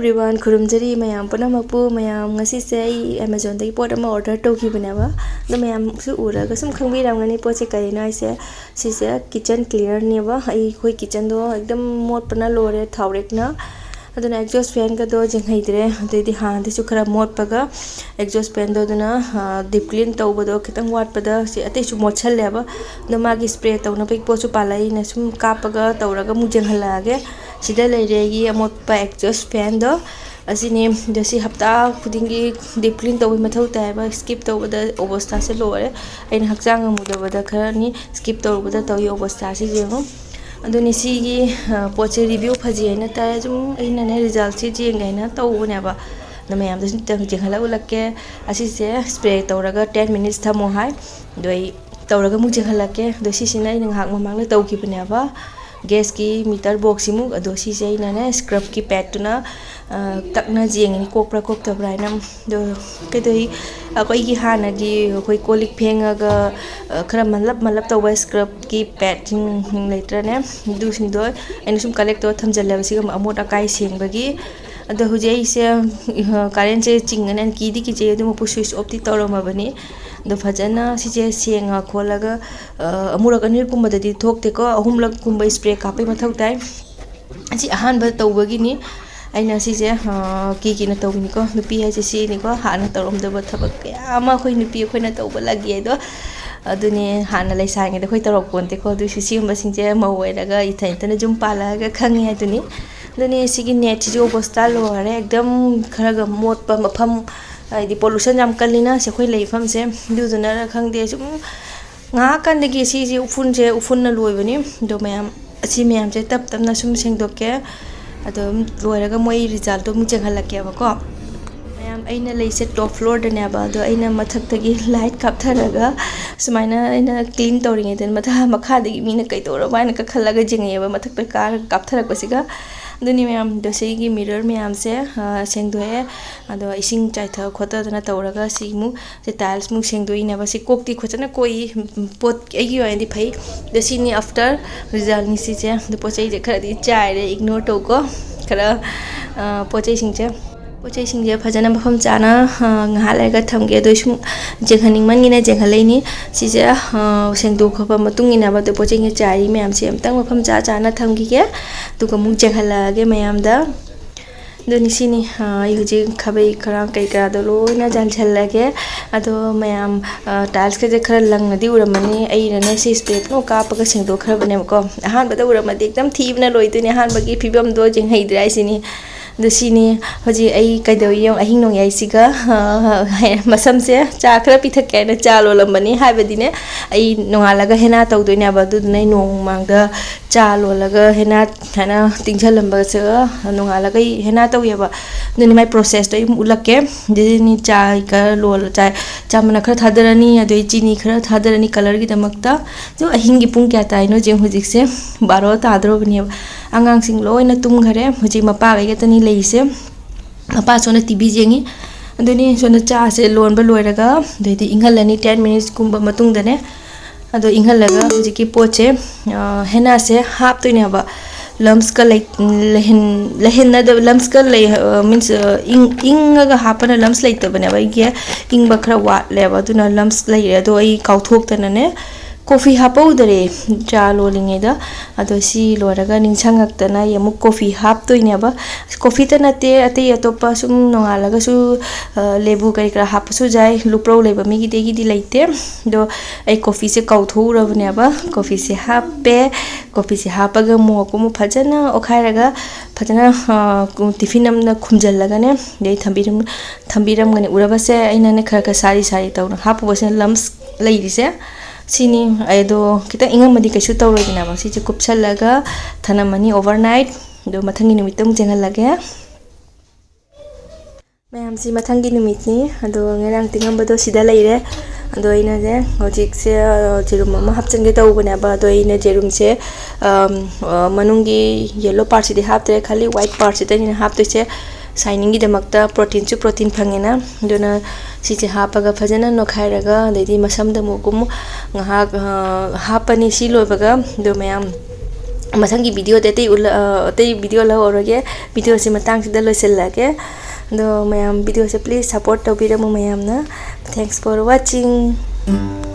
everyone, khurumjari mayam punamapu mayam ngasi se Amazon dagi pot ama order tawkhibneba do mayam su uraga sum khangbiramgani poche kaina ise sise kitchen cleaner neba ai khoi kitchen do ekdam mot pana lore thawrekna aduna exhaust fan ka do jenghaidre adidi han de su khara mot paga exhaust fan do duna deep clean tawbado khitang wat pada si ate su mot challeba do magi spray tawna pek po su palai na sum kapaga tawraga mu jenghalage sida leiregi amot pa exhaust fan do asini dosi hapta khudingi deep clean tawi mathau taiba skip tawbada obostha se lore ain hakjang amudabada kharani skip tawbada tawi obostha si jengo aduni sigi poche review phaji aina ta jum aina ne result si jengaina tawbone ba namayam dasin tang jenghala ulakke asi se spray tawraga 10 minutes thamo hai doi tawraga mu jenghalake dosi sina ina hak mamang le tawkibne ba gas ki meter box simu ado si se ina ne scrub ki pad tuna takna jeng ni kokpra kok tabrai nam do kedoi akoi gi hana gi koi kolik phengaga khara malap tawa scrub ki pad jing later ne du sin do en sum collect to thamjal si ga amot akai sengbagi ado hujai se current se chingan ki di ki je du mu switch off ti torama bani do fajana si je senga kholaga amura kanir kumba dadi thokte ko ahumlak kumba spray kapai mathau tai asi ahan ba tawbagi ni aina si je ki na tawni ko nupi ha si ni ko hana tarom da ba thabak ya ma khoi nupi khoi na tawba lagi do aduni hana lai sang de khoi tarok ponte ko du si sim ba sing je mawai daga ithai tana jum pala ga khangi aduni duni sigi net ji obostha lo are ekdam kharaga mot pa mafam ai pollution jam kalina se khoi leifam se du duna ra khangde sum nga kan de gi si ji ufun na loi bani do mayam asi mayam je tap na sum sengdokke ado loiraga moi result to mu jenghalake ba ko mayam aina leise top floor da ne ba do aina mathak tagi light kaptharaga sumaina aina clean tawringe den matha makha dagi mina kai to ra baina ka khalaga jengye ba mathak pe kar kaptharak basiga duni mayam dosegi mirror mayam se sengdoe ado ising chaitha khota dana tawraga simu se tiles mu sengdoi na ba si kokti khochana koi pot agi oindi phai dosini after result ni si je do pochai je khara di chai re ignore to ko khara pochai sing je phajana mafam chana nghala ga thamge do sum jenghaning man ngina jenghalai si je sengdo khoba matung ina ba do pochai nge chai mayam se amtang mafam chana thamgi ge tu ko mu jenghala ge mayam da doni sini yuji khabai khara kai kra do lo na jan challage ado mayam tiles ke je khara lang na di uramani ai rane si spray no ka pa ka sengdo khara bane ko ahan ba da uramadi ekdam thibna loi tu ne han ba gi phibam do jeng hai drai sini do sini hoji ai kai do yong ahing nong yai siga masam se cha khara pithak ke na cha lo lambani hai ba dine ai nongala ga hena taw do ne ba du nai nong mang da cha lo laga hena thana tingchal lamba se nongala ga hena taw ya ba ni mai process to ulake ni cha ka lo cha mana khara thadarani ado chini khara thadarani color gi damakta jo ahing gi pung kya tai no jeng hojik se 12 ta adro bani angang sing loina tum ghare hojik mapa ga tani leise mapa sona tv jengi adoni sona cha se lon ba loiraga deidi inghalani 10 minutes kumba matung dane ado inghalaga hojiki poche hena se hap toine ba lumps ka lehen na the lumps ka means inga hapana lumps lai tabane ba ge ing ba khra wa le ba tuna lumps lai do ai kauthok tana ne coffee hapau dare cha lo linge da ado si loraga ningchangak tana yamuk coffee hap toine ba coffee tana te ate atopa sum nongalaga su lebu kai kra hap su jai lupro leba mi gi de laite do ai coffee se kautho rabne ba coffee se happe coffee se hapaga mo ko mu phajana okhairaga phajana tiffin amna khumjal laga ne dei thambiram ngani uraba se aina ne khara sari tawna hapu base lumps leiri se sini aido kita ingamadi kaisu tawrogina ba si je kupchalaga thanamani overnight do mathangi numitam jengalage mayam si mathangi numit ni ado ngerang tingam bado sida leire ado ina je hojik se jerum ma hapchen ge tawbana ba do ina jerum se manungi yellow part si de hapte khali white part si de hapte se shining gi damakta protein phangena dona si je hapaga phajana no khairaga dedi masam da mukum nga hapani si lobaga do mayam मथंगी video अतई video लगे video से मतंग से लोइसल्लागे दो मैम video से प्लीज सपोर्ट तौबीरमु मैमना थैंक्स फॉर वाचिंग।